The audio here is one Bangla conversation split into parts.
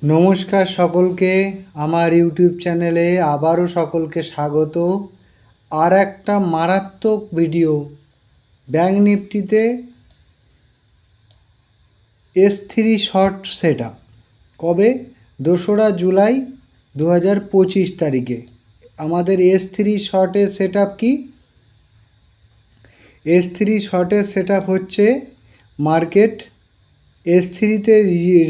নমস্কার সকলকে, আমার ইউটিউব চ্যানেলে আবারও সকলকে স্বাগত। আর একটা মারাত্মক ভিডিও, ব্যাঙ্ক নিফটিতে S3 শর্ট সেট আপ কবে? 2রা জুলাই 2025 তারিখে। আমাদের S3 শর্টের সেট আপ কি? S3 শর্টের সেট আপ হচ্ছে মার্কেট S3তে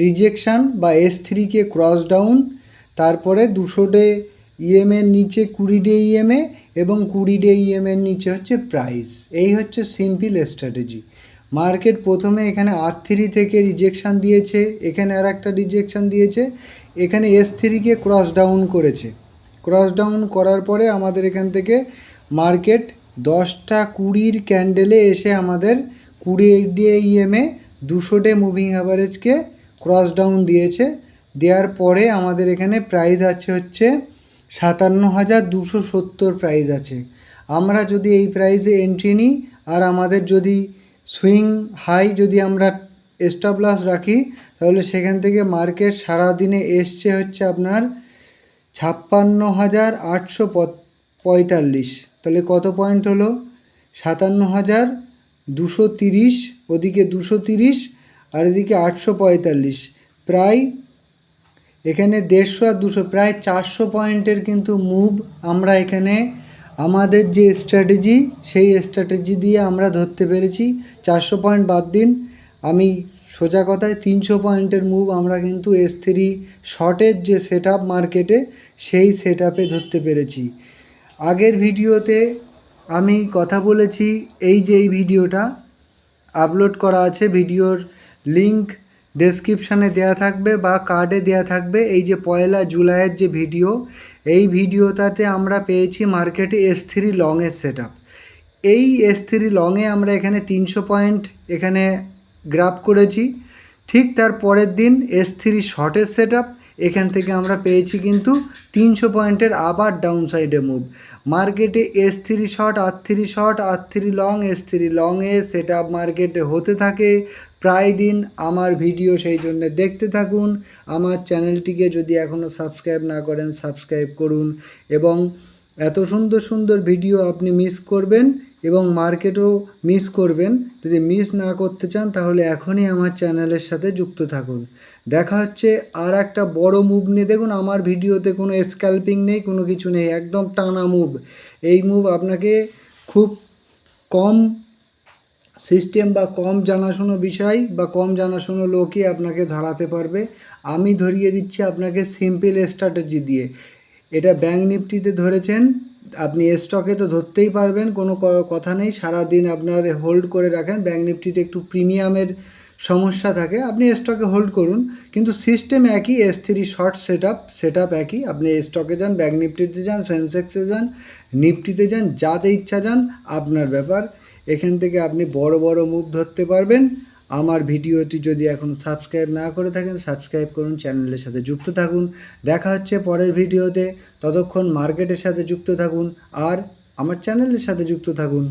রিজেকশান বা S3কে ক্রস ডাউন, তারপরে 200 ডে ইএমের নিচে 20 ডে ইএমএ এবং 20 ডে ইএমের নিচে হচ্ছে প্রাইস। এই হচ্ছে সিম্পল স্ট্র্যাটেজি। মার্কেট প্রথমে এখানে R3 থেকে রিজেকশান দিয়েছে, এখানে আর একটা রিজেকশান দিয়েছে, এখানে S3কে ক্রস ডাউন করেছে। ক্রস ডাউন করার পরে আমাদের এখান থেকে মার্কেট 10টা 20 ক্যান্ডেলে এসে আমাদের 20 ডে ইএমএ 200 ডে মুভিং অ্যাভারেজকে ক্রস ডাউন দিয়েছে। দেওয়ার পরে আমাদের এখানে প্রাইস আছে হচ্ছে 57,270 প্রাইস আছে। আমরা যদি এই প্রাইসে এন্ট্রি নিই আর আমাদের যদি সুইং হাই যদি আমরা স্টপ লস রাখি, তাহলে সেখান থেকে মার্কেট সারাদিনে এসছে হচ্ছে আপনার 56,845। তাহলে কত পয়েন্ট হলো? 57,230, ওদিকে 230 আর এদিকে 845, প্রায় এখানে 150 আর 200 প্রায় 400 পয়েন্টের কিন্তু মুভ আমরা এখানে আমাদের যে স্ট্র্যাটেজি সেই স্ট্র্যাটেজি দিয়ে আমরা ধরতে পেরেছি। 400 পয়েন্ট বাদ দিন, আমি সোজা কথায় 300 পয়েন্টের মুভ আমরা কিন্তু S3 শর্টের যে সেট আপ মার্কেটে সেই সেট আপে ধরতে পেরেছি। আগের ভিডিওতে আমি কথা বলেছি, এই যে এই ভিডিওটা আপলোড করা আছে, ভিডিওর লিঙ্ক ডেসক্রিপশানে দেওয়া থাকবে বা কার্ডে দেওয়া থাকবে। এই যে 1 জুলাইয়ের যে ভিডিও, এই ভিডিওটাতে আমরা পেয়েছি মার্কেটে S3 লংয়ের সেট আপ। এই S3 লংয়ে আমরা এখানে 300 পয়েন্ট এখানে গ্রাফ করেছি। ঠিক তার পরের দিন S3 শর্টের সেট আপ, এখান থেকে আমরা পেয়েছি কিন্তু 300 পয়েন্টের আবার ডাউন সাইডে মুভ। মার্কেটে S3 short, R3 short, R3 long, S3 লংয়ে সেট আপ মার্কেটে হতে থাকে প্রায় দিন। আমার ভিডিও সেই জন্য দেখতে থাকুন। আমার চ্যানেলটিকে যদি এখনও সাবস্ক্রাইব না করেন সাবস্ক্রাইব করুন, এবং এত সুন্দর সুন্দর ভিডিও আপনি মিস করবেন এবং মার্কেটও মিস করবেন। যদি মিস না করতে চান তাহলে এখনই আমার চ্যানেলের সাথে যুক্ত থাকুন। দেখা হচ্ছে আর একটা বড় মুভ নিয়ে। দেখুন আমার ভিডিওতে কোনো স্ক্যাল্পিং নেই, কোনো কিছু নেই, একদম টানা মুভ। এই মুভ আপনাকে খুব কম সিস্টেম বা কম জানাশোনা বিষয় বা কম জানাশোনা লোকই আপনাকে ধরাতে পারবে। আমি ধরিয়ে দিচ্ছি আপনাকে সিম্পল স্ট্র্যাটেজি দিয়ে। এটা ব্যাঙ্ক নিফটিতে ধরেছেন, আপনি স্টকে তো ধরতেই পারবেন, কোনো কথা নেই। সারাদিন আপনার হোল্ড করে রাখেন। ব্যাঙ্ক নিফটিতে একটু প্রিমিয়ামের সমস্যা থাকে, আপনি স্টকে হোল্ড করুন, কিন্তু সিস্টেম একই। S3 শর্ট সেট আপ একই। আপনি স্টকে যান, ব্যাঙ্ক নিফটিতে যান, সেন্সেক্সে যান, নিফটিতে যান, যাতে ইচ্ছা যান, আপনার ব্যাপার। এখান থেকে আপনি বড় বড় মুভ ধরতে পারবেন। আমার ভিডিওটি যদি এখন সাবস্ক্রাইব না করে থাকেন সাবস্ক্রাইব করুন, চ্যানেলের সাথে যুক্ত থাকুন। দেখা হচ্ছে পরের ভিডিওতে। ততক্ষণ মার্কেটের সাথে যুক্ত থাকুন আর আমার চ্যানেলের সাথে যুক্ত থাকুন।